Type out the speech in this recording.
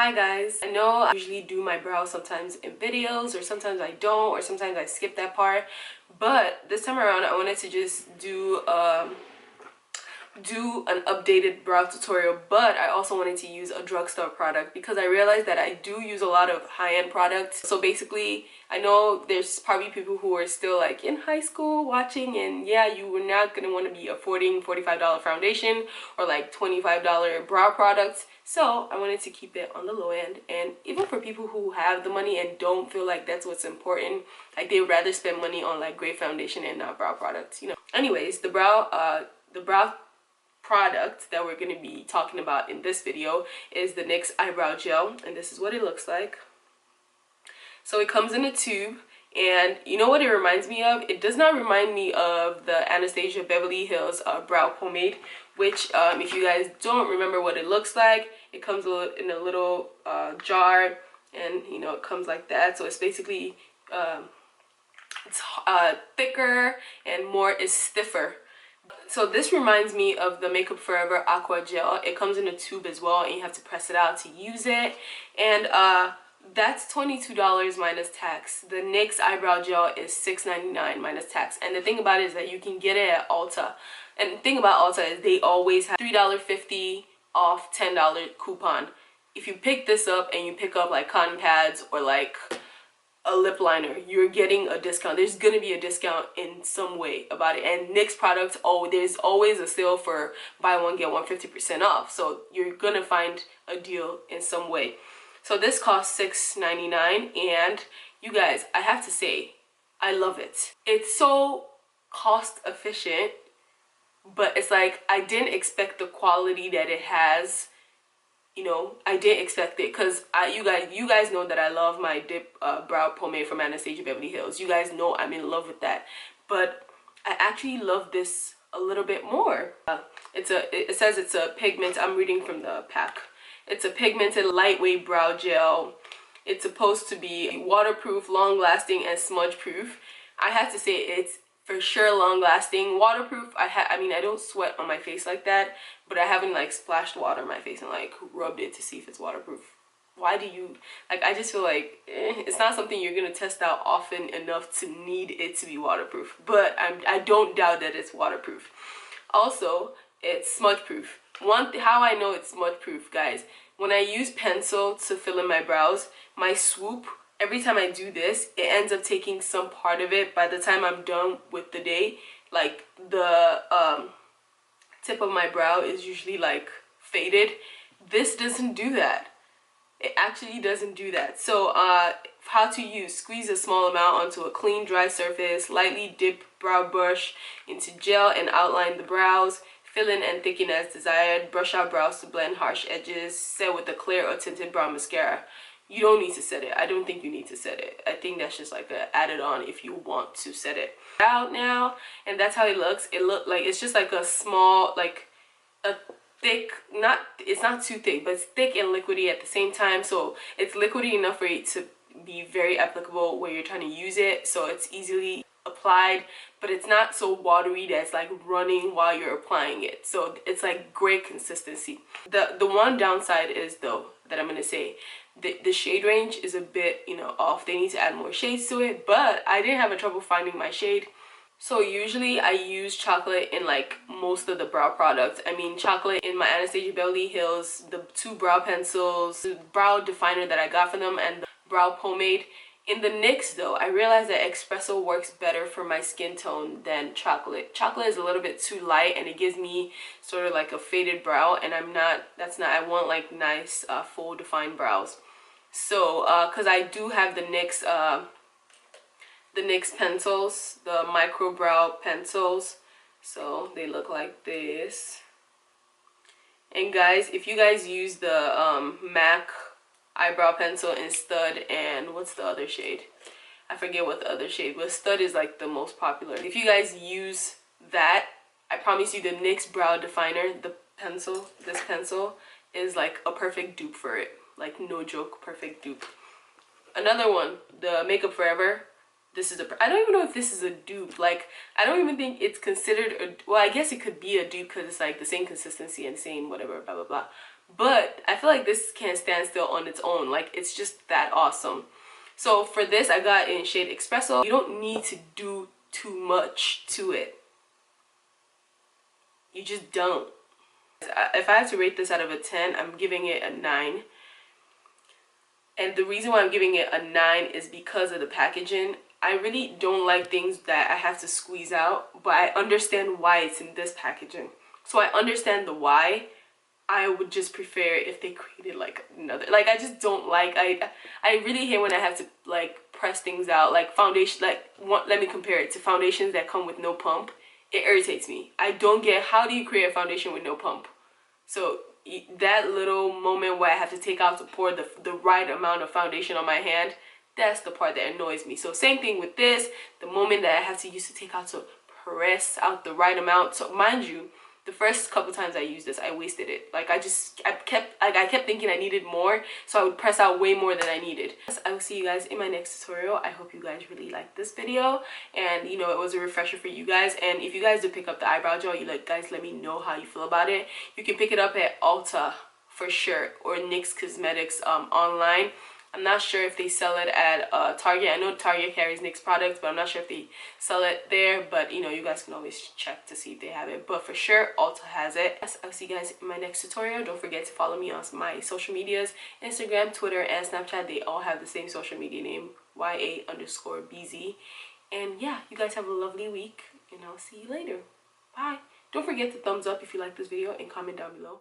Hi guys, I know I usually do my brows sometimes in videos, or sometimes I don't, or sometimes I skip that part, but this time around I wanted to just do an updated brow tutorial, but I also wanted to use a drugstore product because I realized that I do use a lot of high-end products. So basically, I know there's probably people who are still like in high school watching, and yeah, you were not going to want to be affording $45 foundation or like $25 brow products. So I wanted to keep it on the low end, and even for people who have the money and don't feel like that's what's important, like they would rather spend money on like great foundation and not brow products, you know. Anyways, the brow product that we're going to be talking about in this video is the NYX Eyebrow Gel, and this is what it looks like. So it comes in a tube, and you know what it reminds me of? It does not remind me of the Anastasia Beverly Hills brow pomade, which if you guys don't remember what it looks like, it comes in a little jar, and you know, it comes like that. So it's basically it's thicker and more is stiffer. So this reminds me of the Makeup Forever Aqua Gel. It comes in a tube as well, and you have to press it out to use it. And that's $22 minus tax. The NYX Eyebrow Gel is $6.99 minus tax. And the thing about it is that you can get it at Ulta. And the thing about Ulta is they always have $3.50 off $10 coupon. If you pick this up and you pick up like cotton pads or like a lip liner, you're getting a discount. There's gonna be a discount in some way about it. And NYX products, there's always a sale for buy one get one 50% off, so you're gonna find a deal in some way. So this costs $6.99, and you guys, I have to say, I love it. It's so cost efficient, but it's like I didn't expect the quality that it has. You know, I didn't expect it, because you guys know that I love my dip brow pomade from Anastasia Beverly Hills. You guys know I'm in love with that, but I actually love this a little bit more. It says it's a pigment. I'm reading from the pack. It's a pigmented lightweight brow gel. It's supposed to be waterproof, long-lasting, and smudge proof. I have to say it's for sure long-lasting. Waterproof, I mean, I don't sweat on my face like that, but I haven't like splashed water on my face and like rubbed it to see if it's waterproof. Why do you, like, I just feel like it's not something you're gonna test out often enough to need it to be waterproof, but I don't doubt that it's waterproof. Also, it's smudge proof. How I know it's smudge proof, guys, when I use pencil to fill in my brows, my swoop, every time I do this, it ends up taking some part of it. By the time I'm done with the day, like the tip of my brow is usually like faded. This doesn't do that. It actually doesn't do that. So how to use: squeeze a small amount onto a clean dry surface, lightly dip brow brush into gel and outline the brows, fill in and thicken as desired, brush out brows to blend harsh edges, set with a clear or tinted brow mascara. You don't need to set it. I don't think you need to set it. I think that's just like a added on if you want to set it. Out now, and that's how it looks. It look like it's just like a small, like a thick, it's not too thick, but it's thick and liquidy at the same time. So it's liquidy enough for it to be very applicable where you're trying to use it. So it's easily applied, but it's not so watery that it's like running while you're applying it. So it's like great consistency. The one downside is, though, that I'm gonna say, the shade range is a bit, you know, off. They need to add more shades to it, but I didn't have a trouble finding my shade. So usually I use chocolate in like most of the brow products. I mean, chocolate in my Anastasia Beverly Hills, the two brow pencils, the brow definer that I got from them, and the brow pomade. In the NYX, though, I realized that espresso works better for my skin tone than chocolate. Chocolate is a little bit too light, and it gives me sort of like a faded brow, and I want like nice full defined brows. So because I do have the NYX pencils, the micro brow pencils, so they look like this. And guys, if you guys use the MAC eyebrow pencil in Stud, and what's the other shade? I forget what the other shade, but Stud is like the most popular. If you guys use that, I promise you the NYX brow definer, the pencil, this pencil, is like a perfect dupe for it. Like, no joke, perfect dupe. Another one, the Makeup Forever. This is I don't even know if this is a dupe. Like, I don't even think it's considered a, well, I guess it could be a dupe because it's like the same consistency and same whatever, blah blah blah. but I feel like this can't stand still on its own. Like, it's just that awesome. So for this, I got in shade Espresso. You don't need to do too much to it. You just don't. If I have to rate this out of a 10, I'm giving it a 9. And the reason why I'm giving it a 9 is because of the packaging. I really don't like things that I have to squeeze out, but I understand why it's in this packaging. So I understand the why. I would just prefer if they created like another, like, I just don't like, I really hate when I have to like press things out, like foundation, like let me compare it to foundations that come with no pump. It irritates me. I don't get, how do you create a foundation with no pump? So that little moment where I have to take out to pour the right amount of foundation on my hand, that's the part that annoys me. So same thing with this, the moment that I have to use to take out to press out the right amount. So mind you, the first couple times I used this, I wasted it. Like, I kept thinking I needed more, so I would press out way more than I needed. I will see you guys in my next tutorial. I hope you guys really liked this video, and you know, it was a refresher for you guys. And if you guys do pick up the eyebrow gel, guys let me know how you feel about it. You can pick it up at Ulta for sure, or NYX Cosmetics online. I'm not sure if they sell it at Target. I know Target carries NYX products, but I'm not sure if they sell it there. But you know, you guys can always check to see if they have it. But for sure, Ulta has it. I'll see you guys in my next tutorial. Don't forget to follow me on my social medias, Instagram, Twitter, and Snapchat. They all have the same social media name, YA_BZ. And yeah, you guys have a lovely week, and I'll see you later. Bye. Don't forget to thumbs up if you like this video and comment down below.